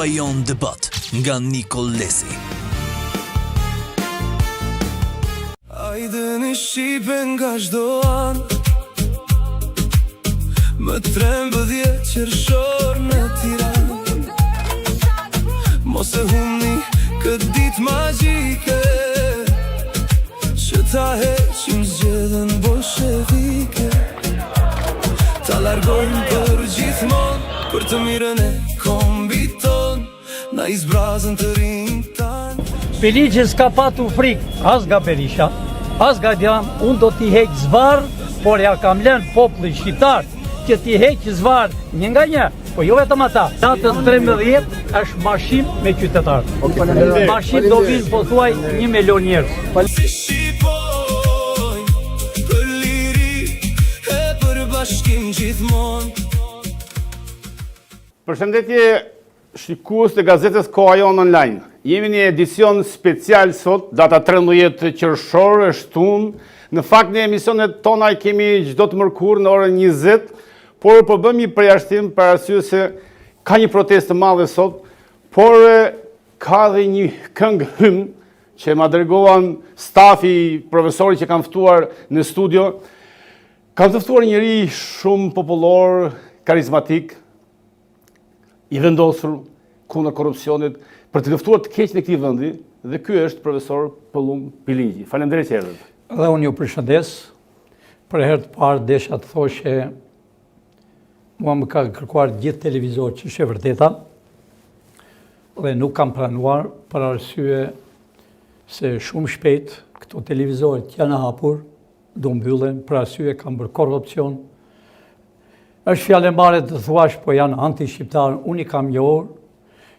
Koajon debat nga Nikol Lesi. Hajde në Shqipe nga çdo anë, më 13 qershor në Tiranë. Mos e humni këtë ditë magjike, që ta heqim zgjedhjen bolshevike. Ta largojmë për gjithmonë, për të mirën e kombit ton, na i zbrazën të rinj tanë. Beligje s'ka patu frikë, as nga Berisha, as nga Dian, unë do t'i heq zvar, por ja kam lënë popullin shqiptar që t'i heq zvar një nga një, po jo vetëm ata. Datës 13 është mashinë me qytetarë. Mashinë do vinë po thuaj 1 milion njerëz. Si shqipojnë për liri e për bashkim gjithmonë. Përshëndetje shikues të gazetës Koajon Online. Jemi një edicion special sot, data 13 qershor, shtunë. Në fakt në emisionet tona kemi çdo të mërkur në orën 20, por po bëjmë një përjashtim për arsye se ka një protestë të madhe sot, por ka dhe një këngë hymn që ma dërgoan stafi, profesorit që kanë ftuar në studio. Kanë të ftuar njëri shumë popullor, karizmatik, i vendosur kundër korrupsionit, për të luftuar të keqen e këtij vendi, dhe ky është profesor Pëllum Pilingji. Faleminderit që erdhët. Dhe unë ju përshëndes, për herë të parë desha të thoshe, mua më ka kërkuar gjithë televizor që është e vërteta, dhe nuk kam pranuar për arsye se shumë shpejt këto televizorët janë hapur, do mbyllen për arsye kanë bërë korrupsion. Është fjalë e mare të thuash, po janë anti-shqiptar, unë i kam njohur,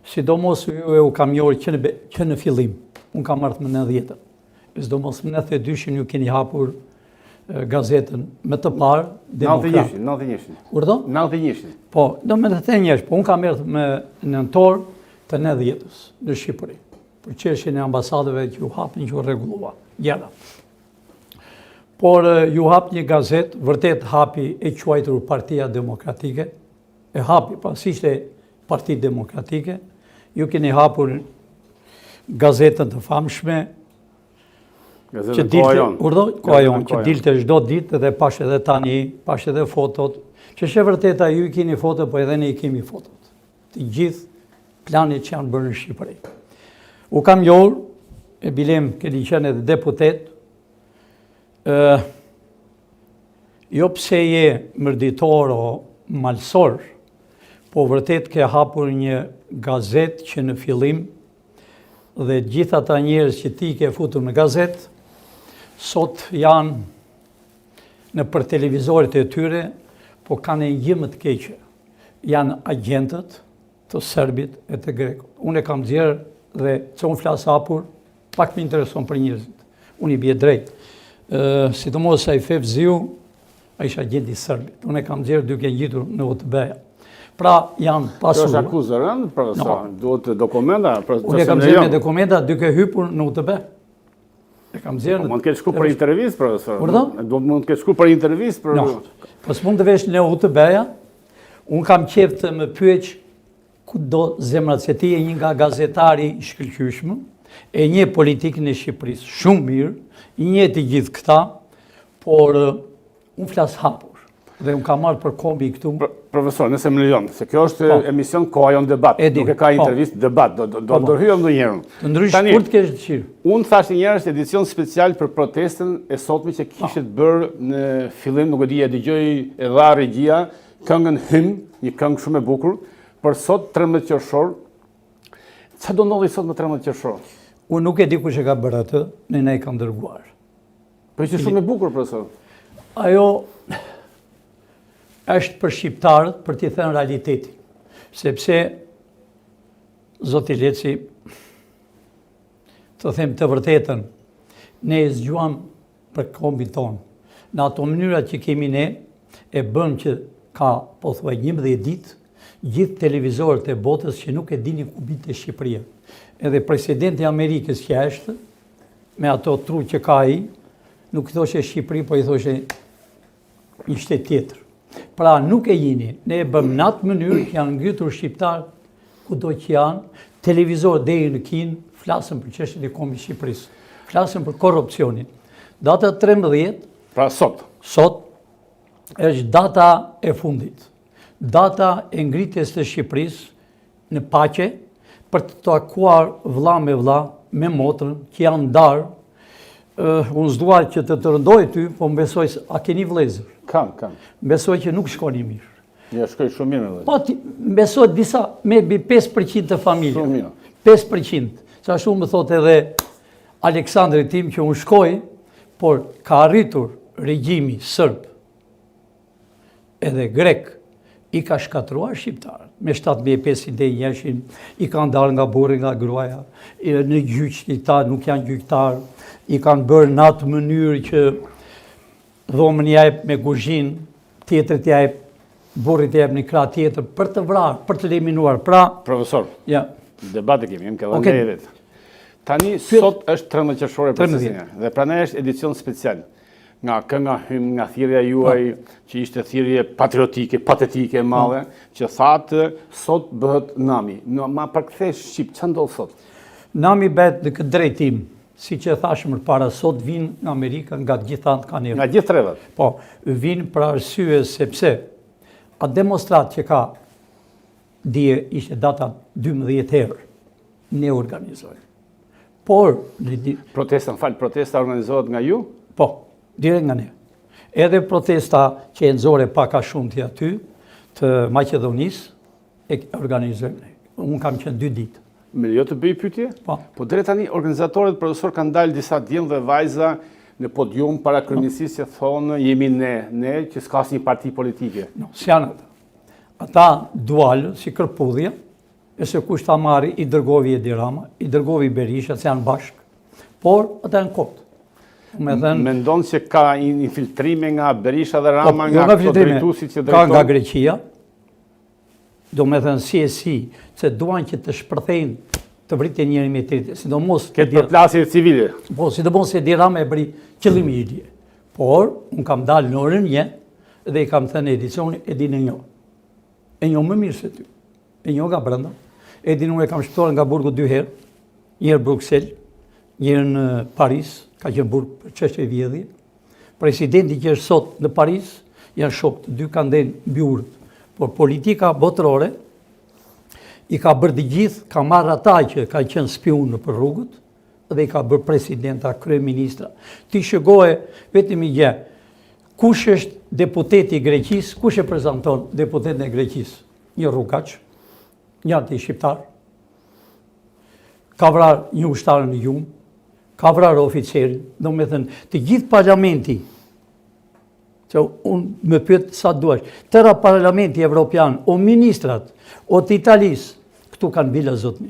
sidomos ju u kam njohur që në fillim, unë kam ardhur në 90-ën. Sidomos në 92-shin ju keni hapur gazetën me të parë, Demokrat. 91-shin. Urdhë? 91-shin. Po, do me të thënë njesh, po unë kam ardhur me nëntor të 90-ës në Shqipëri, për çështjen e ambasadëve që ju hapin që u rregullua. Gjera. Por ju hap një gazetë, vërtet hapi e quajtur Partia Demokratike, e hapi, pas ishte Parti Demokratike, ju keni hapur gazetën të famshme, Gazetën Koajon. Koajon, që dilte çdo ditë dhe pash edhe tani, pash edhe fotot, që është e vërteta ju i keni foto, po edhe ne i kemi fotot. Të gjithë planet që janë bërë në Shqipëri. U kam njohur, e bilem keni qenë edhe deputet, jo pse je mërditor o malsor, po vërtet ke hapur një gazet që në fillim dhe gjitha ta njerëz që ti ke futur në gazet, sot janë në për televizorit e tyre, po kanë e gjë më të keqe. Janë agentët të serbit e të grekut. Unë e kam zjerë dhe që unë flasë hapur, pak më intereson për njerëzit. Unë i bje drejt. Sidomos sa i Fef Ziu, a isha agent i serbit. Unë e kam zjerë duke ngjitur në OTB-ja. Pra janë pasur. Kjo është akuzë rënd, profesor. Duhet dokumenta. Unë e kam zjerë me dokumenta duke hypur në OTB. E kam zjerë. Mund të ketë shku për intervistë, profesor. Urdhë? Mund të ketë shku për intervistë. Po s'mund të vesh në OTB-ja, unë kam qef të më pyet ku do zemrat se ti e një nga gazetari i shkëlqyshëm, e një politikën e Shqipërisë shumë mirë, i një të gjithë këta, por unë flas hapur. Dhe unë kam marrë për kombi këtu. Profesor, nëse më lejon, se kjo është emision Koajon debat, nuk e ka intervistë debat, do ndërhyjem ndonjëherë. Të ndrysh kur të kesh dëshirë. Unë thash një herë edicion special për protestën e sotme që kishet bërë në fillim, nuk e di, e dëgjoj e dha regjia, këngën hymn, një këngë shumë e bukur, për sot 13 qershor. Çfarë do ndodhi sot më 13 qershor? Unë nuk e di kush e ka bërë atë, ne i kam dërguar. Po ishte shumë e bukur, profesor. Ajo është për shqiptarët për t'i thënë realitetin. Sepse, zoti Leci, të them të vërtetën, ne e zgjuam për kombin tonë. Në ato mënyra që kemi ne, e bëm që ka, po thuaj, 11 ditë, gjithë televizorët e botës që nuk e dini ku binte Shqipëria. Edhe presidenti i Amerikës që është, me ato tru që ka ai, nuk i thoshe Shqipëri, po i thoshe një shtet tjetër. Pra nuk e jini, ne e bëm në atë mënyrë që janë ngjitur shqiptarë kudo që janë, televizor deri në Kinë, flasën për çështjen e Kombit të Shqipërisë, flasën për korrupsionin. Data 13, Pra sot. sot, është data e fundit. Data e ngritjes të Shqipërisë në paqe për të takuar vëlla me vëlla, me motrën, që janë ndarë. Unë s'dua që të rëndoj ty, po më besoj se a keni vëllezër. Kam. Besoj që nuk shkoni mirë. Ja, shkoj shumë mirë me vëllezër. Po, më besoj disa, me 5% të familje. Shumë mirë. 5%. Sa shumë më thot edhe Aleksandri tim që unë shkoj, por ka arritur regjimi sërb edhe grek, i ka shkatruar shqiptarët. Me 7501 i kanë darë nga burri, nga gruaja, në gjyq që ta nuk janë gjyqtarë, i kanë bërë në atë mënyrë që dhomën jep me kuzhinë, tjetrit jep, burrit jep një krah tjetër, për të vrarë, për të eliminuar. Pra, Profesor, ja, debate kemi, jem ke Okej. dhënë vetë. Tani sot është 13 qershor e 13. procesine dhe pranaj është edicion special. Nga kënga hym, nga thirrja juaj, që ishte thirrje patriotike, patetike, e madhe, që thatë sot bëhet nami. Ma përkthesh Shqip, ç'a ndodh sot? nami bet në këtë drejtim, si që thashë më para, sot vinë nga Amerika, nga të gjitha kanë Nga nevojë. gjithë trevat. Po, vinë për arsye sepse a demonstrat që ka dje ishte data 12 herë, ne organizojmë. Por, Protesta organizohet nga ju? po, dire nga ne. Edhe protesta që e nëzore paka shumë të aty, të Maqedonisë, e organizojmë ne. Unë kam qenë 2 ditë. Me lejo të bëj pyetje? Po. Po drejt tani organizatorët, profesor, kanë dalë disa djemë dhe vajza në podium para kryeministisë që thonë jemi ne që s'ka asnjë parti politike. No, s'janë ata. Ata dualë si kërpudhja, e se kush ta marri i dërgovi Edi Rama, i dërgovi Berisha, se janë bashkë, por ata janë kotë. Me thënë, Mendon se ka infiltrime nga Berisha dhe Rama, jo nga këto filtrime, drejtuesit që ka nga drejtojnë? Greqia, do me thënë si, se duan që të shpërthejnë të vritin njëri me tjetrin, sidomos Këtë përplasje civile. Po, sidomos Edi Rama e bëri qëllimi i dje. Por, unë kam dalë në orën 1 dhe i kam thënë edicioni, e di në njo. E njo më mirë se ty. E njo nga brenda. E di unë e kam shpëtuar nga burgu 2 herë, njërë Bruxelles, njërë në Paris, ka qenë burg për çështje e vjedhje. Presidenti që është sot në Paris, janë shok të dy kanë ndenë mbi urët. Por politika botërore i ka bërë të gjithë, ka marrë ata që ka qenë spion në për rrugët dhe i ka bërë presidenta, kryeministra. Ti shëgoje vetëm i gjë, kush është deputeti i Greqisë, kush e prezanton deputetin e Greqisë? Një rrugaç, një anti shqiptar, ka vrarë një ushtarë në gjumë, ka vrarë oficerin, do me thënë, të gjithë parlamenti, që unë më pyet sa duash, tëra parlamenti evropian, o ministrat, o të Italisë, këtu kanë bila zotni.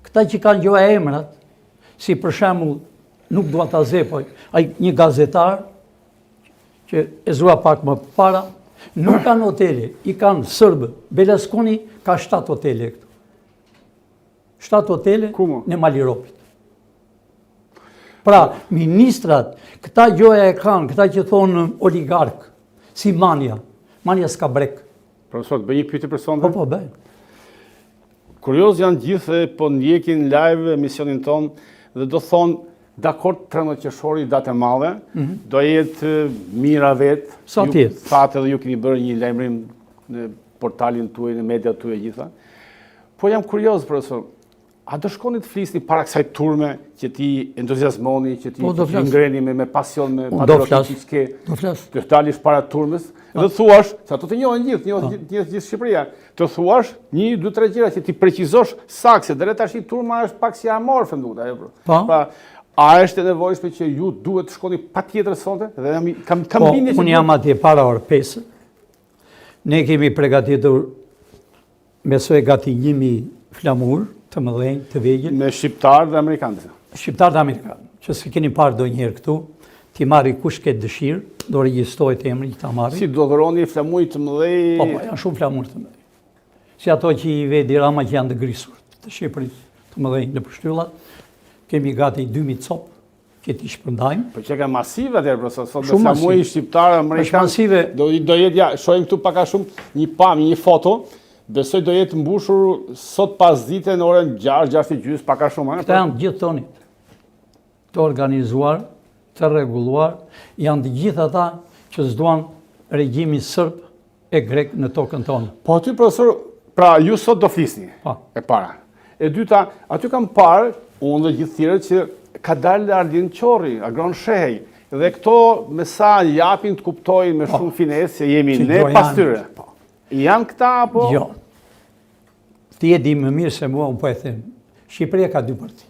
Këta që kanë gjoja emrat, si për shembull, nuk dua ta zepoj, ai një gazetar, që e zua pak më para, nuk kanë hotele, i kanë sërbë. Berlusconi ka 7 hotele këtu. 7 hotele në Maliropit. Pra, ministrat, këta gjoja e kanë, këta që thonë oligark, si Manja s'ka brek. Profesor, të bëj një pyetje personale? Po, bëj. Kurioz janë gjithë, po ndjekin live emisionin ton dhe do thonë, dakord 13 qershori, datë e madhe, do jetë mira vetë. Sa tjetë? Thatë edhe ju keni bërë një lajmërim në portalin tuaj, në media tuaj gjitha. Po jam kurioz, profesor, a do shkoni të flisni para kësaj turme që ti entuziasmoni, që ti ngreni me pasion, me patriotikë, të dalish para turmës, dhe të thuash, se ato të njohin gjithë Shqipëria, të thuash 1, 2, 3 gjëra që ti precizosh saktë, se deri tash turma është pak si amorfe nduhet ajo. Pra, a është e nevojshme që ju duhet të shkoni patjetër sonte? Dhe kam bindje. Unë jam atje para orë 5. Ne kemi përgatitur besoj gati 1000 flamur të mëdhenj, të vegjël. Me shqiptarë dhe amerikanë. Shqiptarë dhe amerikanë, që se keni parë do njëherë këtu, ti marri kush këtë dëshirë, do regjistrojt emri që ta marri. Si do dhuroni flamuj të mëdhej? Po, janë shumë flamur të mëdhej. Si ato që i Edi Rama që janë të grisur, të Shqipërisë të mëdhej në përshtyllat, kemi gati 2000 copë, që ti shpërndajmë. Po që ka masive atër, profesor, sot dhe flamuj shqiptarë, amerikanë, do jetë, ja, shojmë këtu paka shumë një foto, Besoj do jetë mbushur sot pas dite në orën 6:30 pak a shumë. Këta janë gjithë tonit, të organizuar, të rregulluar, janë të gjithë ata që s'duan regjimi sërb e grek në tokën tonë. Po aty, profesor, pra ju sot do flisni, e para. E dyta, aty kam parë, unë dhe gjithë tjerët që ka dalë Arlin Qorri, Agron Shehej, dhe këto me sa japin të kuptojnë me shumë finesë se jemi ne pas tyre. Janë këta apo? Jo. Ti e di më mirë se mua, unë po e them. Shqipëria ka 2 parti.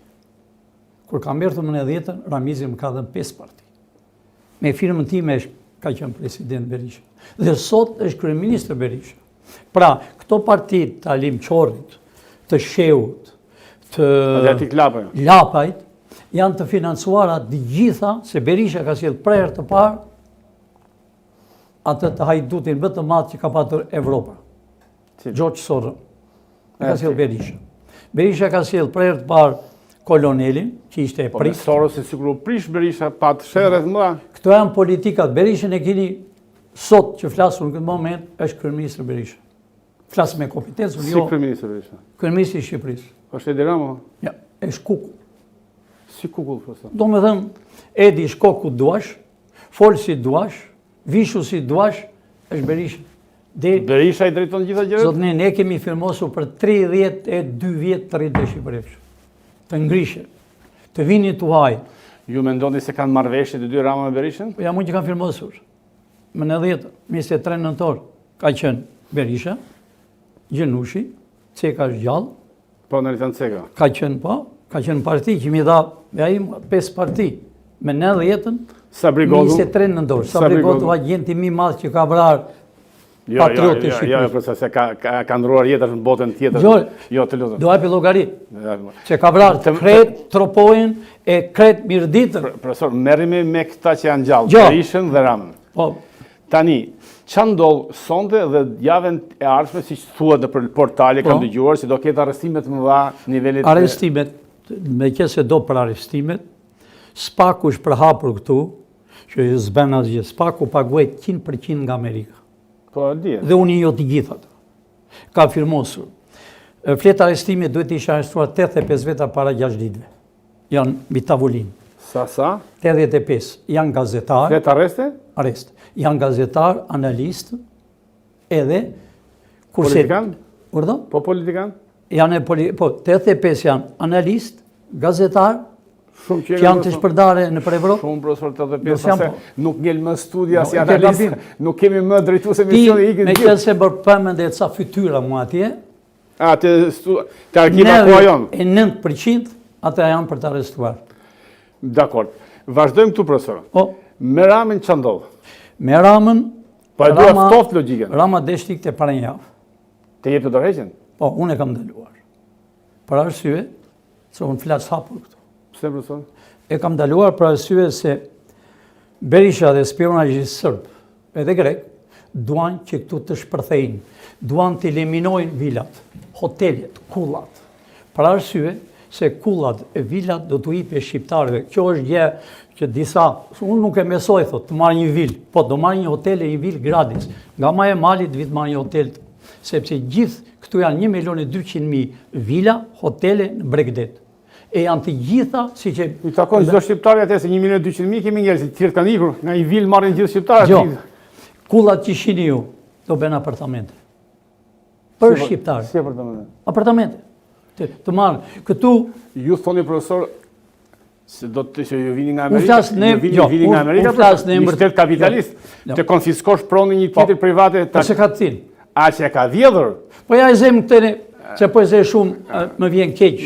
Kur ka mërë në 10-ën, Ramizi më ka dhënë 5 parti. Me firmën time ka qenë president Berisha. Dhe sot është kryeministër Berisha. Pra, këto partit të Alim Qorrit, të Sheut, të Lapajt, janë të financuara të gjitha, se Berisha ka sjellë prerë të parë, atë të hajdutin vetë madh që ka patur Evropa. George Soros. Ka sjellë Berisha. Berisha ka sjellë prerë të parë kolonelin, që ishte e prish. Po Soros e sigur prish Berisha pa të sherrët mëdha. Këto janë politikat. Berishën e keni sot që flasur në këtë moment, është kryeministër Berisha. Flas me kompetencë, jo. Si kryeministër Berisha? Kryeministri i Shqipërisë. Është Edi Rama? Ja, është kukull. Si kukull, profesor? Do me thënë, Edi shko ku duash, fol si duash, vishu si duash, është Berisha. Berisha i drejton gjitha gjërat? Zot, ne kemi firmosur për 32 vjetë të rritë dhe Shqipërisë. Të ngrishe, të vini të haj. Ju mendoni se kanë marrëveshje të 2 Rama me Berishën? Ja, mund që kanë firmosur. Më në 23 nëntor ka qenë Berisha, Gjenushi, Ceka është gjallë. Po, në rritën Ceka. Ka qenë parti që mi dha, ja im 5 parti, me 90-ën, 23 nëntor. Sabri Godu va gjenti mi madhë që ka vrarë patrioti Shqipërisë. Jo, përsa se ka ndruar jetër në botën tjetër. Jo, të lutëm. Do hapi llogari. Që ka vrarë Kret, Tropojën e Kret Mirditën. Profesor, merremi me këta që janë gjallë, Berishën dhe Ramën. Po. Tani, që ndodhë sonde dhe javën e ardhshme, si që thuat në për portale, kam dëgjuar, si do ketë arrestimet më dha nivelit... Arrestimet, me qëse do për arrestimet, Spaku është përhapur këtu, që zben asgjë, Spaku paguet 100% nga Amerika. Po, dje. Dhe unë jo të gjithat. Ka firmosur. Fletë arrestimit duhet ishë arrestuar 85 veta para 6 ditëve. Janë mbi tavolinë. Sa? 85. Janë gazetar. Fletë arreste? Arrest. Janë gazetar, analist, edhe... Politikan? Urdo? Po politikan? Po, 85 janë analist, gazetar, që janë të shpërdare në për Evropë. Shumë, profesor, 85, nuk ngell më studia si analist, nuk kemi më drejtu se misioni i me këtë se bërë përmende ca fytyra mu atje, të arkima kua jonë? E 9% ata janë për të arrestuar. Dakord. Vazhdojmë këtu, profesor. Me Ramën që ndodhë? Me Ramën... Po e duhet ftoft logikën? Rama deshti këtë para një javë. Të jep të dorëheqjen? Po, unë e kam daluar. Për arsye, se unë flasë hapur këtu. Pse, profesor? E kam daluar për arsye se Berisha dhe spionazhistë sërb, edhe grek, duan që këtu të shpërthejnë, duan të eliminojnë vilat, hotelet, kullat. Për arsye se kullat e vilat do të hipe shqiptarëve. Kjo është gjë që disa, unë nuk e mesoj, thot, të marrë një vil, po do marrë një hotel e një vil gratis. Nga Maja Malit vitë marrë një hotel, sepse gjithë këtu janë 1.200.000 vila, hotele në Bregdet. E janë të gjitha, si që... I takon çdo shqiptarë atë se 1.200.000 kemi njerëz, të tjerë kanë ikur, nga një vil marrin gjithë shqiptarët. Jo, kullat që shini ju, do bëjnë apartamente. Për shqiptarë. Si apartamente? Apartamente. Të marrë. Këtu... Ju thoni, profesor, se do të që ju vini nga Amerika, vini nga Amerika, një shtet kapitalist, të konfiskosh pronin një tjetër private... Po se ka të tin. A që e ka vjedhur? Po ja e zemë këtëne, se po e ze shumë, më vjen keq,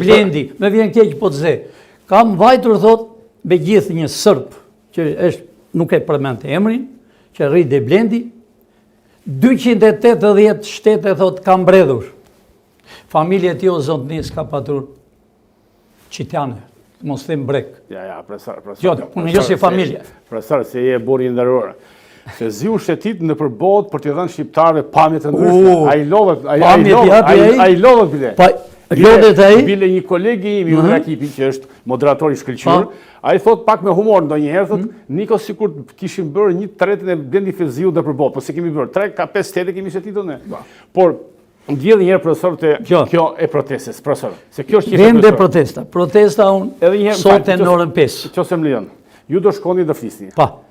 Blendi, më vjen keq po të ze. Kam vajtur, thot, me gjithë një sërp, që nuk e përmend të emrin, që rrit dhe Blendi, 280 shtete, thot, kam mbredhur. Familje tjo Zotnis ka patur qitjane, mos them brek. Ja, profesor. Jo, unë jo si familje. Profesor, se je buri ndërruar. Se zi u shetit në përbot për të dhënë shqiptarëve pamjet të ndryshme. A i lodhët bile. Lodhet ai? Bile një kolegi im, Ju Rakipi, që është moderator i shkëlqyer, ai thot pak me humor ndonjëherë, thot, Niko sikur kishim bërë 1/3 e Blendi Feziu në përbot, po se kemi bërë 3 ka 5 tete kemi shetitur ne. Por ndjedh një herë profesor te kjo e protestës, profesor. Se kjo është vende protesta. Protesta sot në orën 5. Qose më lejon. Ju do shkoni do flisni. Pa.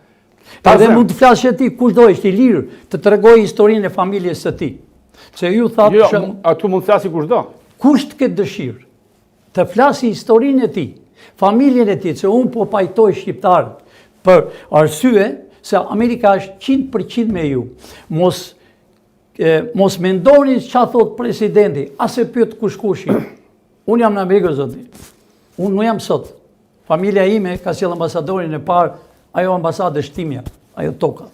Edhe mund të flasë ti kush do është i lirë të tregoj historinë e familjes së tij. Se ju thatë jo, atu mund të flasi kush do. Kush të ketë dëshirë të flasi historinë e tij, familjen e tij, se unë po pajtoj shqiptarët për arsye se Amerika është 100% me ju. Mos mendoni çfarë thot presidenti, as e pyet kush-kushi. Unë jam në Amerikë, zoti. Unë nuk jam sot. Familja ime ka sjell ambasadorin e parë, ajo ambasadë shtimja, ajo tokat.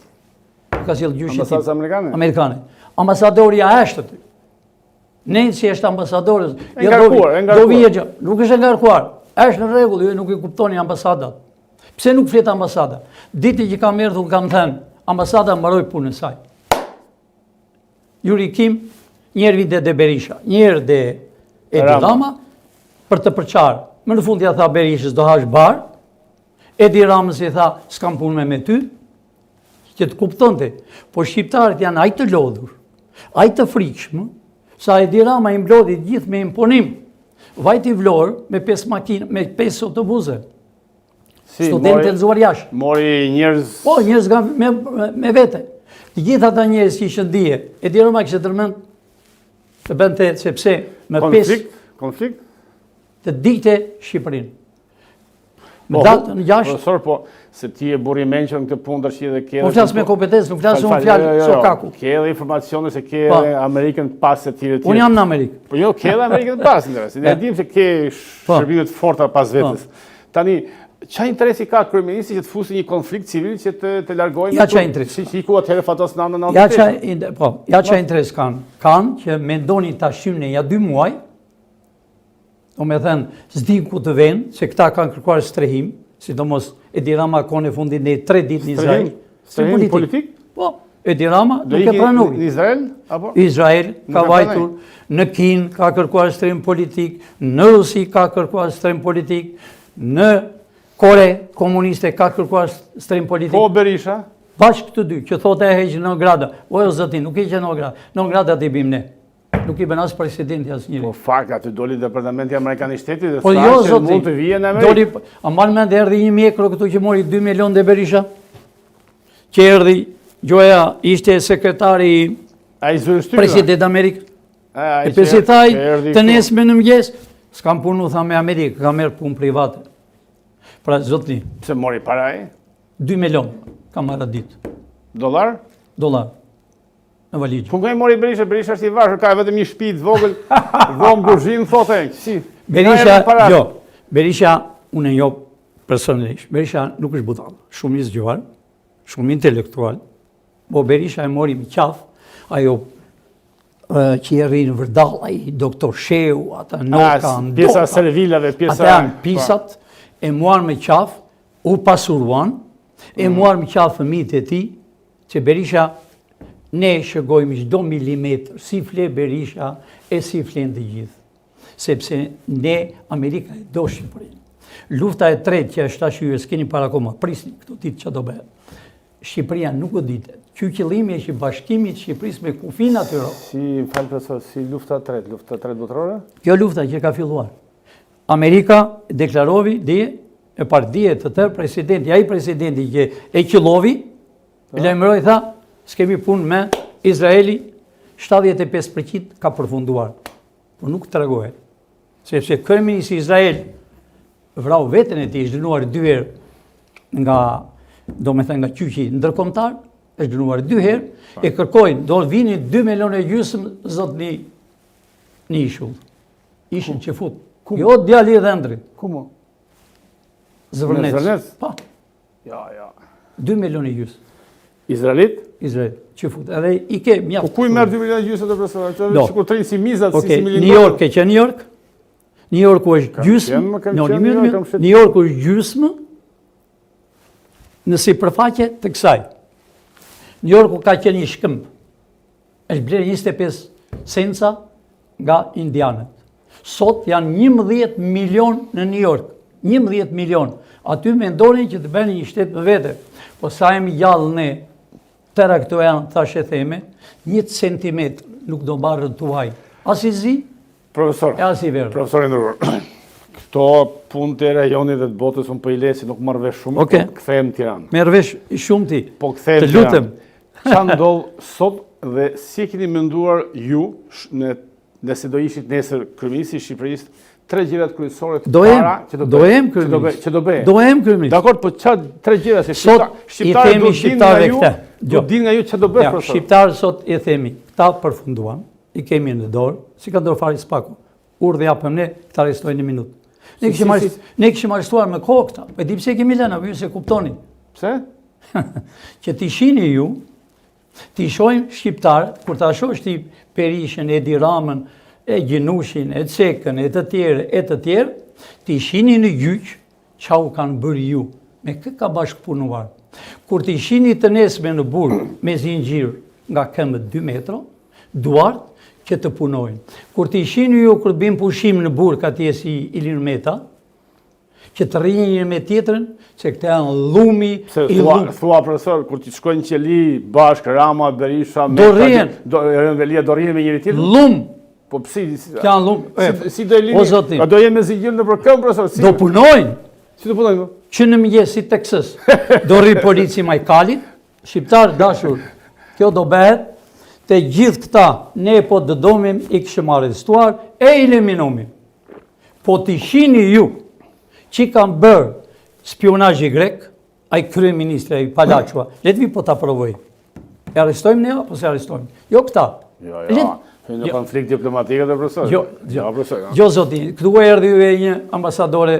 Ka sjell gjyshi. Ambasadës amerikane? Amerikane. Ambasadori është aty. Nancy është ambasadorës. Do vijë, nuk është e ngarkuar. Është në rregull, ju nuk i kuptoni ambasadat. Pse nuk flet ambasada? Ditë që kam erdhur kam thënë, ambasada mbaroi punën e saj. Yuri Kim, njerë vinte de Berisha, njerë de Edi Rama, për të përqarë. Më në fund ja tha Berishës do hash barë, Edi Ramës i tha s'kam punë me ty, që të kuptonte. Po shqiptarët janë ajtë të lodhur, ajtë të frikshmë, sa Edi Rama i mblodhi gjithë me imponim, vajti Vlorë me 5 makinë, me 5 autobuse. Studentë të nëzuar jashtë. Mori njerëz... Po, njerëz me vete. Të gjithë ata njerëz që ishën dije, Edi Rama kishte tërmend të bënte sepse me 5 konflikt të dikte Shqipërinë. Në datën 6. Profesor, po se ti e burri mençur në këtë punë tash edhe ke. Po flas me kompetencë, nuk flas unë fjalë sokaku. Ke edhe informacione se ke Amerikën pas të tjerë. Unë jam në Amerikë. Po jo, ke edhe Amerikën pas interes. Ne dim se ke shërbime të forta pas vetes. Tani çfarë interesi ka kryeministri që të fusi një konflikt civil që të largojmë? Ja çfarë interesi? Si ku atëherë fatos në anën Ja çfarë interes kanë? Kanë që mendonin ta shymnë ja 2 muaj. Do me thënë, s'di ku të venë, se këta kanë kërkuar strehim, sidomos Edi Rama ka në fundin në 3 ditë në Izrael. Strehim politik? Po, Edi Rama nuk e pranoi. Në Izrael? Izrael ka vajtur, në Kinë ka kërkuar strehim politik, në Rusi ka kërkuar strehim politik, në Kore komuniste ka kërkuar strehim politik. Po Berisha? Bashkë të dy, që thotë e heqë në grada. O zoti, nuk e që në grada. Në grada të i bim ne. Nuk i bën as presidenti as njëri. Po fakt, aty doli departamenti amerikan i shtetit dhe po jo, që mund të vijë në Amerikë. A mban mend erdhi një mjekro këtu që mori 2 milion dhe Berisha? Që erdhi, Gjoja ishte sekretari president Amerikë. E pesi thaj, të nesme në mëgjes, s'kam punu, tha me Amerikë, kam merë punë private. Pra, zotni. Pse mori para e? 2 milion, kam marrë ditë. Dollar? Dollar. Në valigjë. Pun ka i mori Berisha, Berisha është i vashur, ka vetëm një shtëpi të vogël, dhomë kuzhinë, thotë e, si? Berisha, unë e njoh personalisht, Berisha nuk është budallë, shumë i zgjuar, shumë intelektual, po Berisha e mori me qafë, ajo që i rrinë vërdall, ai doktor Sheu, ata Noka, Ndoka, pjesa servilave, pjesa... Ata janë pisat, e muar me qafë, u pasuruan, e muar me qafë fëmijët e tij, që Berisha ne shëgojmë çdo milimetër, si fle Berisha e si flen të gjithë. Sepse ne, Amerika e do Shqipërinë. Lufta e tretë që është tash ju s'keni para akoma, prisni këto ditë që do bëhet. Shqipëria nuk o ditet. Qyllimi është i bashkimit Shqipërisë me kufin atyre. Si, falë profesor, si lufta e tretë botërore? Kjo lufta që ka filluar. Amerika deklarovi e partije të tërë presidenti, ai presidenti që e qillovi, lajmëroi tha, s'kemi punë me Izraeli, 75% ka përfunduar. Por nuk të regohet. Sepse kryeministri Izrael vrau veten e tij, është dënuar 2 herë nga, do me thënë nga gjyqi ndërkombëtar, është dënuar 2 herë, e kërkojnë, do vini 2 milionë e gjysmë zot një ishull. Ishin që fut. Jo djali dhe ndri. Kumo? Zvërnec. Pa. Ja. 2 milionë e gjysmë. Izraelit? Izrael, që fut. Edhe i ke mjaft. Po ku i merr 2 milionë gjysmë të profesorë? Sikur trinë si mizat, si New York, e që New York? New Yorku është gjysmë. New Yorku është gjysmë në sipërfaqe të kësaj. New Yorku ka qenë një shkëmb. Është blerë 25 senca nga indianët. Sot janë 11 milion në New York. 11 milion. Aty mendonin që të bëni një shtet më vete. Po sa jemi gjallë ne, tëra këto janë, thashe theme, 1 centimetr nuk do marrën tuaj. As i zi, Profesor, e as i verë. profesor i nderuar. Këto punë të rajonit dhe të botës unë po i lesi, nuk marrë vesh shumë, Okej. po kthehem në Tiranë. Merë vesh shumë ti. Po kthehem Të në lutem. Tiranë. Çfarë ndodh sot dhe si keni menduar ju nëse do ishit nesër kryeministri i Shqipërisë, 3 gjërat kryesore të para që do bëj, që do bëj. Do em kryeminist. Dakor, po çfarë 3 gjëra se Sot i themi shqiptarëve këtë. Do dinë nga ju çfarë do bësh Ja, profesor. shqiptarë sot i themi, këta përfunduan, i kemi në dorë, si ka dorë fari spaku. Urdhë japëm ne, këta arrestojnë një minutë. Ne kishim arrestuar me kohë këta, po e di pse kemi lënë, apo ju se kuptoni. Pse? Që t'i shihni ju, t'i shohim shqiptarët, kur ta shohësh ti Perishën, Edi Ramën, e Gjenushin, e Cekën, e të tjerë, t'i shihni në gjyq çka u kanë bërë ju, me kë ka bashkëpunuar. Kur t'i shihni të nesme në burg me zinxhir nga këmbët 2 metra, duart që të punojnë. Kur t'i shihni ju kur bim pushim në burg atje si Ilir Meta, që të rrinjë një me tjetërën, që këte janë lumi i lumi. Thua, profesor, kur ti shkojnë në qeli bashkë, Rama, Berisha, Do rrihen. Velia, do rrihen me njëri tjetër? Lum, Po pse? që janë lum. Si do e lini? O zotim. A do jenë me zinxhir në për këmbë, profesor? Do punojnë, Si do punojnë? që në mëngjes si Texas. Do rri polici Majkalit, shqiptar dashur, kjo do bëhet, të gjithë këta, ne po dëdomim, i këshëm arrestuar, e eliminumim. Po t'i shihni ju, që kanë bërë spionazhi grek, ai kryeministri, ai Palaqua, le të vi po ta provoj. E arrestojmë ne apo se arrestojmë? Jo këta. Jo. Në konflikt diplomatik dhe profesor. Jo, profesor. Jo zoti, këtu erdhi një ambasadore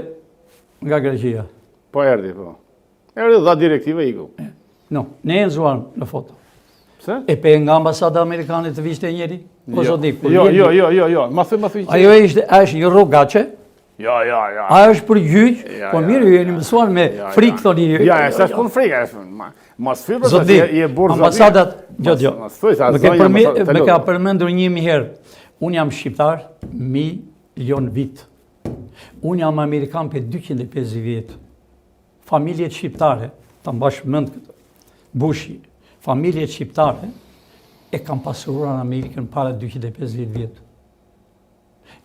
nga Greqia. Po erdhi, po. Erdhi dha direktive iku. No, ne e nëzuar në foto. Pse? E pe nga ambasada amerikane të vishte njeri? O zoti, kur Jo. vjen- Ma thuj. Ajo është një rogace, Jo. ajo është për gjyq, Ja, po ja. mirë, ju jeni mësuar me frikë, thoni ju. Ja, sa është punë frikë. Mos fyr profesor, Zoti, je burrë. ambasadat, jo. Mos thuj sa Me ka përmendur 1000 herë. Unë jam shqiptar, milion vit. Unë jam amerikan për 250 vjetë. Familjet shqiptare, ta mbash mend këtë, Bushi, familjet shqiptare e kam pasuruar në Amerikën para 250 vjetë.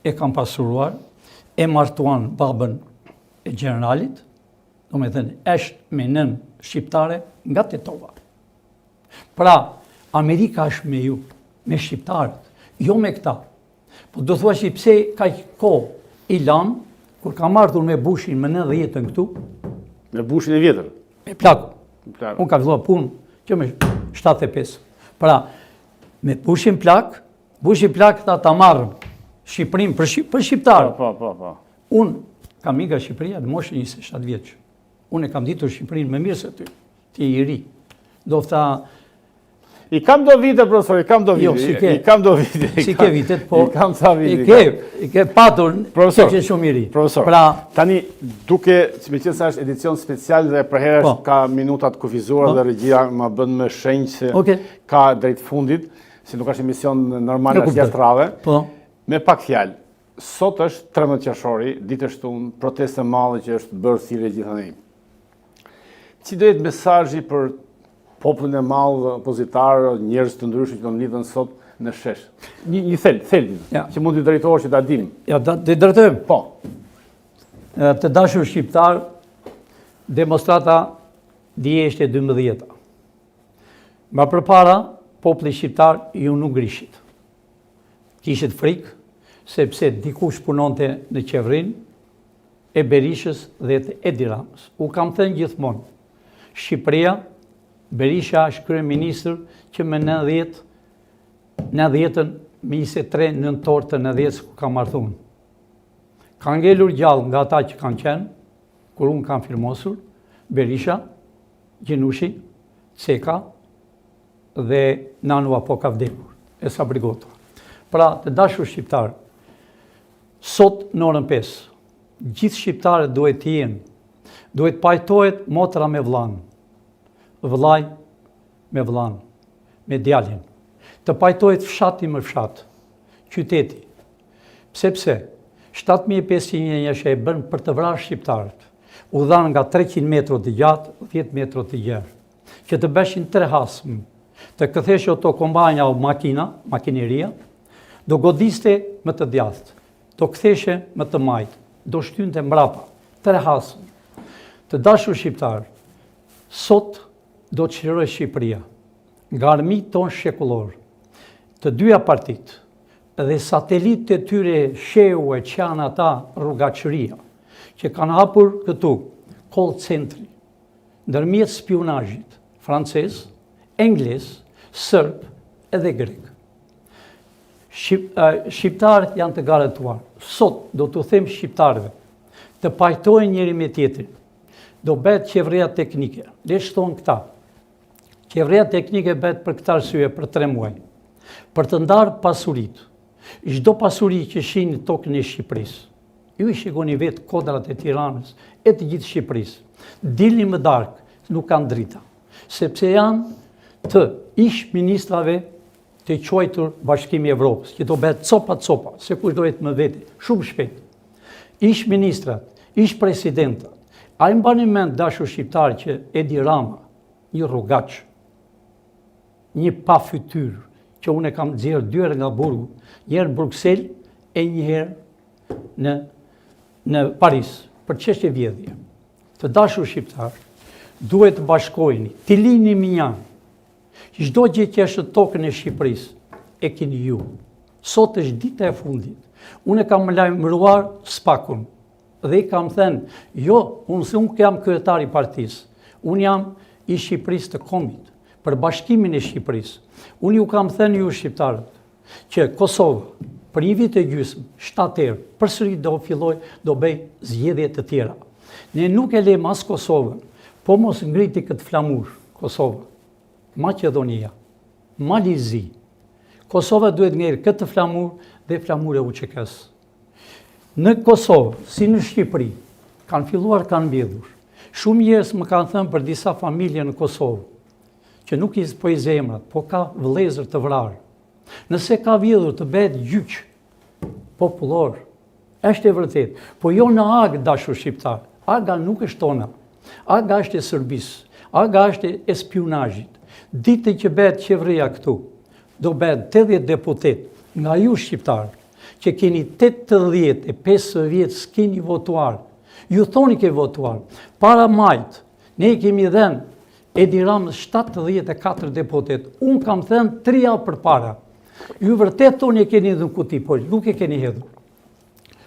E kam pasuruar, e martuan babën e generalit, do me thënë, është me nën shqiptare nga Tetova. Pra, Amerika është me ju, me shqiptarët, jo me këta. Po do thua që pse ka kohë i lanë, kur ka martur me Bushin më 90 këtu, Me Bushin e vjetër. me plaku. Plak. Unë ka filluar punë që me 75. Pra, me Bushin plak ta marrën Shqipërinë për shqiptarë. Po. Unë kam nga Shqipëria në moshën 27 vjeç. Unë e kam ditur Shqipërinë më mirë se ty. Ti je i ri. Do thta I kam do vite, profesor, i kam do vite. Jo, si ke. I kam do vite. si ke vitet, po I kam sa vite. I ke patur Profesor, që ke shumë i ri. Profesor, Pra, tani duke, që me qenë sa është edicion special dhe për herë Po. ka minutat kufizuar Po. dhe regjia ma bën me shenjë se Okej. ka drejt fundit, si nuk është emision normal E as kuptoj. jashtë rave. po, Me pak fjalë, sot është 13 qershori, ditë e shtunë, proteste madhe që është bërë thirrje gjithanej. Si do jetë mesazhi për popullin e madh, opozitar, njerëz të ndryshëm që do lidhen sot në shesh? Një thel, Ja. që mund të drejtohesh që ta dim. ja, të drejtojmë. Po. Të dashur shqiptar, demonstrata dje ishte 12. Ma përpara, populli shqiptar ju nuk grishit. Kishit frikë, sepse dikush punonte në qeverinë e Berishës dhe të Edi Ramës. U kam thënë gjithmonë, Shqipëria, Berisha është kryeministër që me 90-ën, me 23 nëntor të 90 ku ka martuar. Ka ngelur gjallë nga ata që kanë qenë, kur unë kam firmosur, Berisha, Gjenushi, Ceka dhe Nanua po ka vdekur, e sa brigoto. Pra, të dashur shqiptarë, sot në orën 5, gjithë shqiptarët duhet të jenë, duhet pajtohet motra me vllanë, vllaj me vllanë, me djalin. Të pajtohet fshati me fshat, qyteti. Pse? 7.500 që e bën për të vrarë shqiptarët, u dhanë nga 300 metrë të gjatë, 10 metrë të gjerë, që të beshin 3 hasmë, të këtheshe ato kombanja o makineria, do godiste më të djathtë, do këtheshe më të majtë, do shtynë të mbrapa, 3 hasmë. Të dashur shqiptarë, sot do të çliroj Shqipëria, nga armiqtë tonë shekullor, të dyja partitë, dhe satelitë e tyre sheu e qanë ata rrugaqëria, që kanë hapur këtu call centri, ndërmjet spionazhit, francez, engles, sërb edhe grek. Shqiptarët janë të garantuar. Sot do të them shqiptarëve të pajtojnë njëri me tjetrin. Do bëhet qeveria teknike. Le thonë këta. Qeveria teknike bëhet për këtë arsye për 3 muaj. Për të ndarë pasuritë. Çdo pasuri që shihni tokën e Shqipërisë. Ju i shikoni vetë kodrat e Tiranës e të gjithë Shqipërisë. Dilni më darkë, nuk kanë drita. Sepse janë të ish ministrave të quajtur Bashkimi i Evropës, që do bëhet copa, se kush do jetë më vete, shumë shpejt. Ish ministrat, ish presidentat, a i mbani mend dashur shqiptarë që Edi Rama, një rrugaç, një pa fytyrë, që unë e kam nxjerrë 2 herë nga burgu, njëherë në Bruxelles e njëherë në Paris, për çështje vjedhje. Të dashur shqiptarë, duhet të bashkoheni, të lini minjanë. Çdo gjë që është në tokën e Shqipërisë e keni ju. Sot është dita e fundit. Unë e kam lajmëruar Spakun dhe i kam thënë, jo, unë jam kryetar i partisë. Unë jam i Shqipërisë të kombit, për bashkimin e Shqipërisë. Unë ju kam thënë ju shqiptarët që Kosova për një vit e gjysmë, 7 herë, përsëri do bëj zgjedhje të tjera. Ne nuk e lejmë as Kosovën, po mos ngriti këtë flamur, Kosova, Maqedonia, Malizi. Kosova duhet ngrejë këtë flamur dhe flamur e UÇK-s. Në Kosovë, si në Shqipëri, kanë mbledhur. Shumë njerëz më kanë thënë për disa familje në Kosovë, që nuk i po i zemrat, po ka vëllezër të vrarë. Nëse ka vjedhur të bëhet gjyq popullor, është e vërtet, po jo në Agë, dashur shqiptar. Aga nuk është tona. Aga është e Serbisë, aga është e spionazhit. Ditën që bëhet qeveria këtu, do bëhet 80 deputet nga ju shqiptarë, që keni 85 vjetë s'keni votuar. Ju thoni ke votuar. Para majtë, ne kemi dhenë Edi Ramës 74 deputet. Unë kam thënë 3 javë përpara. Ju vërtet thoni e keni dhënë kuti, po nuk e keni hedhur.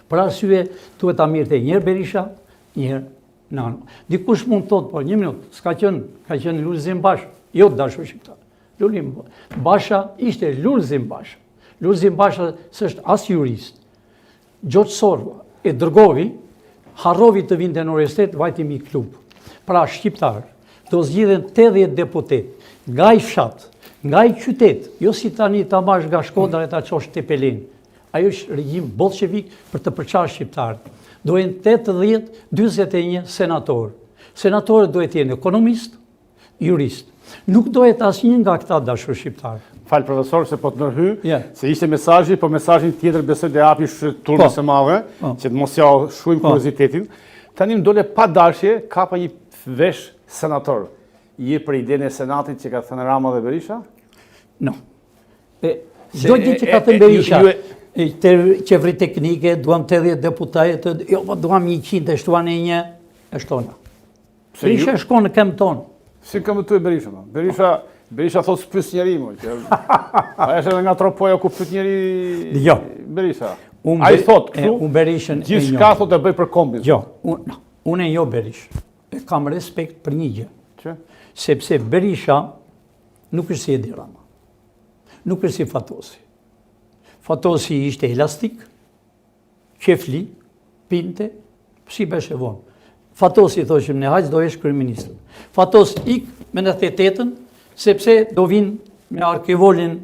Për arsye, duhet ta mirëte njëherë Berisha, njëherë Nano. Dikush mund thotë, po 1 minutë, s'ka qenë, ka qenë Lulzim Basha. Jo, dashur shqiptar. Lulzim Basha ishte Lulzim Basha. Lulzim Basha s'është as jurist. Gjoç Sorva e dërgovi, harrovi të vinte në universitet, vajtimi i klub. Pra shqiptar, do zgjidhen 80 deputet, nga i fshat, nga i qytet, jo si tani ta marrësh nga Shkodra e ta çosh te Pelin. Ajo është regjim bolshevik për të përçarë shqiptarët. Dohen 80-41 senator. Senatorët duhet të jenë ekonomist, jurist. Nuk dohet asnjë nga këta dashur shqiptar. Falë profesor, se po të nërhy, se ishte mesazhi, po mesazhin tjetër besoj dhe apish turnës e madhe, që të mos jau shumë kuriozitetin. Tani më dole pa dashje, ka pa një vesh senator. Je për idenë e senatit që ka thënë Rama dhe Berisha? No. Do gjë që ka thënë Berisha, qeveri teknike, duam 80 deputatë, jo, po duam 100, shtuan e një, e shtona. Berisha shkon në këmbë tonë. Si këmbë tu e Berisha? Berisha thot s'pyes njeri, mo. A është edhe nga tropoja ku pyet njeri Berisha? A i thot këtu, gjithçka thot e bëj për kombin. Jo, unë e jo Berisha. Kam respekt për një gjë. Sepse Berisha nuk është si Edi Rama. Nuk është si Fatosi. Fatosi ishte elastik, qefli, pinte, si beshe vonë. Fatosi thoshim ne hajtë do esh kryeministër. Fatos ik me në thetetën, sepse do vinë me arkivolin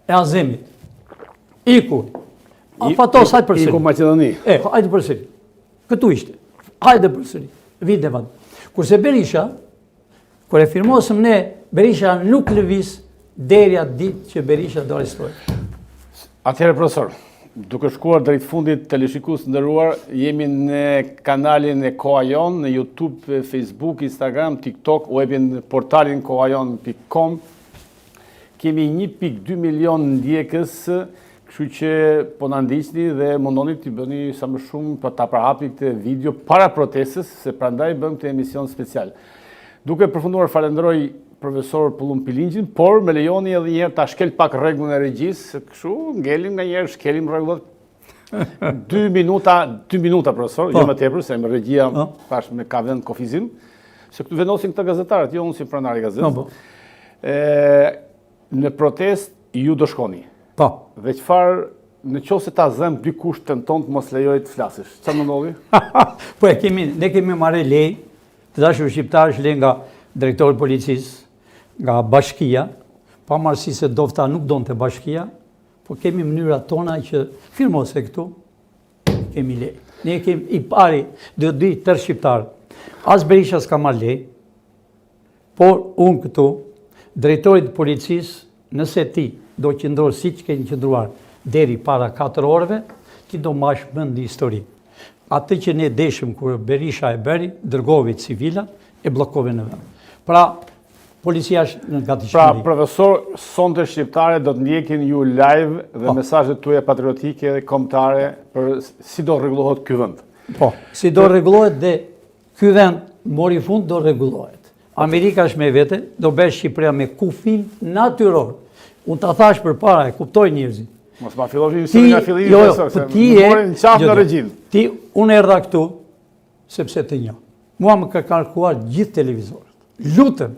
e Azemit. Iku. Fatos hajtë përsëri. Iku Maqedoni. Hajtë përsëri. Këtu ishte. Hajtë përsëri. Vite e vadë. Kurse Berisha, kur e firmosëm ne, Berisha nuk lëviz deri atë ditë që Berisha do arrestohet. Atëherë, profesor, Duke shkuar drejt fundit të teleshikues nderuar, jemi në kanalin e Koha Jon, në YouTube, Facebook, Instagram, TikTok, webin portalin kohajon.com. Kemi 1.2 milion ndjekës, kështu që po na ndiqni dhe mundoni të bëni sa më shumë për ta përhapni këtë video para protestës, se prandaj bëm këtë emision special. Duke përfunduar, falenderoj profesor Pullum Pilingjin, por me lejoni edhe njerë ta shkel pak rregullin e regjisë, kështu ngelim nga njerë, shkelim rregullat. 2 minuta profesor, jo më tepër, se me regjia tash me ka vend kofizim, se këtu vendosin këta gazetarët, jo unë si pronari gazetë. Në protest ju do shkoni. Po. Dhe çfarë, në qoftë se ta zëm dikush tenton të mos lejoj të flasësh, çfarë më ndodhi? Po ne kemi marrë lej, të dashur shqiptarësh, lej nga drejtori i policisë, nga bashkia, pavarësisht se dofta nuk donte bashkia, po kemi mënyrat tona që firmose këtu, kemi lej. Ne kemi i pari, do dy tërë shqiptarë. As Berisha s'ka marrë lej, por unë këtu, drejtori i policisë, nëse ti do qëndrosh siç ke qëndruar deri para 4 orëve, ti do mash mend histori. Atë që ne deshëm kur Berisha e bëri, dërgovi civila e bllokove në vend. Pra, policia është në gatishmëri. Pra, profesor, sonte shqiptare do të ndjekin ju live dhe mesazhet tuaja patriotike dhe kombëtare për si do rregullohet ky vend. Po, si do rregullohet dhe ky vend mori fund do rregullohet. Amerika është me vete, do bësh Shqipëria me kufin natyror. Unë ta thash përpara, e kuptoj njerëzit. Mos ma fillofi nga fillimi profesor, se morin qafë në regjim. Ti, unë erdha këtu, sepse të njoh. Mua më ka kërkuar gjithë televizorët. Lutem,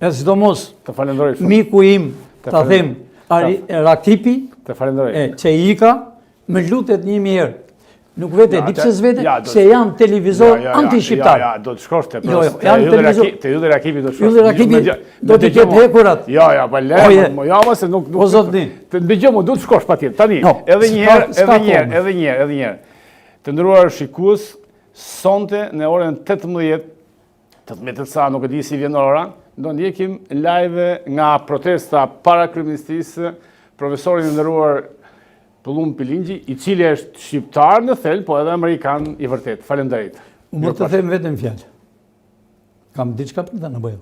e sidomos të falenderoj shumë. Miku im, ta them, Rakipi, të falenderoj. Që ika, më lutet 1000 herë. Nuk vete, di pse s'vete, se janë televizor anti-shqiptar. Ja, do të shkosh te janë televizor. Te Ylli Rakipi do të shkosh. Ylli Rakipi do të ketë hekurat. Ja, po le, se nuk. O zotni. Të dëgjoj, do të shkosh patjetër. Tani, edhe një herë. Të nderuar shikues, sonte në orën 18 sa, nuk e di si vjen ora, do ndjekim live nga protesta para kryeministrisë, profesorin e nderuar Pullum Pilingji, i cili është shqiptar në thelb, po edhe amerikan i vërtet. Faleminderit. Unë të them vetëm fjalë. Kam diçka për ta në bëjë.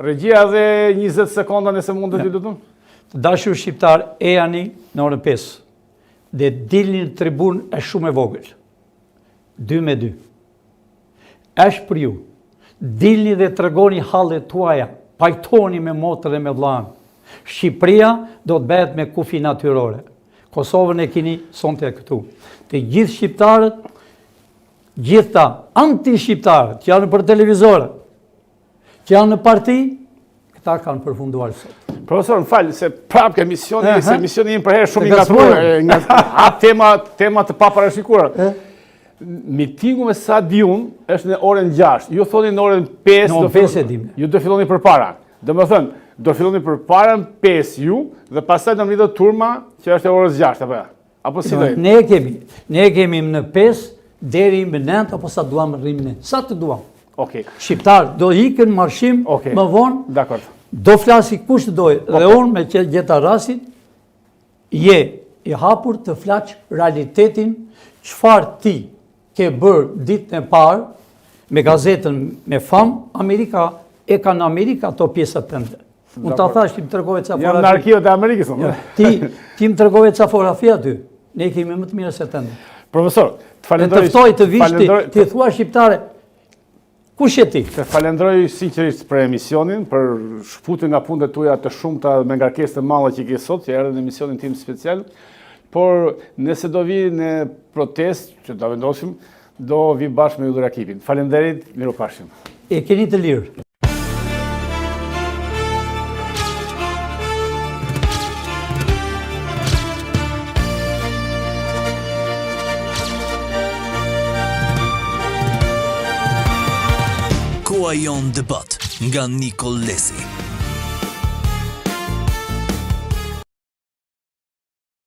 Regjia dhe 20 sekonda nëse mund të lutem. Të dashur shqiptar, ejani në orën 5 dhe dilni në tribun është shumë e vogël. 2-2. Është për ju. Dilni dhe tregoni hallet tuaja, pajtoni me motrën e me vllain. Shqipëria do të bëhet me kufi natyrore. Kosovën e keni sonte këtu. Të gjithë shqiptarët, gjitha anti-shqiptarët që janë për televizorë, që janë në parti, këta kanë përfunduar sot. Profesor, më falë, se prapë emisioni im për herë shumë i ngatruar, tema të paparashikuara. Mitingu me Sadiun është në orën 6, ju thoni në orën 5, në orën 5 e dim. Ju do filloni përpara. Dhe më thënë, do filloni përpara në 5 ju, dhe pastaj do mridhet turma që është e orës 6, apo si do jetë? Ne kemi në 5 deri në 9 apo sa duam rrim ne. Sa të duam. Okej. Shqiptar do ikën marshim më vonë. Dakor. Do flasi kush doj. Dhe unë me gjeta rastit je i hapur të flaç realitetin çfarë ti ke bërë ditën e parë me gazetën me fam, Amerika e ka në Amerika ato pjesët tënde. Unë ta thash, ti më tregove ca fotografi. Jam në arkivet e Amerikës. Ti më tregove ca fotografi aty. Ne kemi më të mirë se tënde. Profesor, të falenderoj. Të ftoj të vish ti thua shqiptare, kush je ti? Të falenderoj sinqerisht për emisionin, për shkputjen nga punët tuaja të shumta me ngarkesë të madhe që ke sot, që erdhe në emisionin tim special. Por nëse do vi në protestë që do vendosim, do vi bashkë me Ylli Rakipin. Faleminderit, mirupafshim. E keni të lirë. Koha Jon Debat nga Nikol Lesi.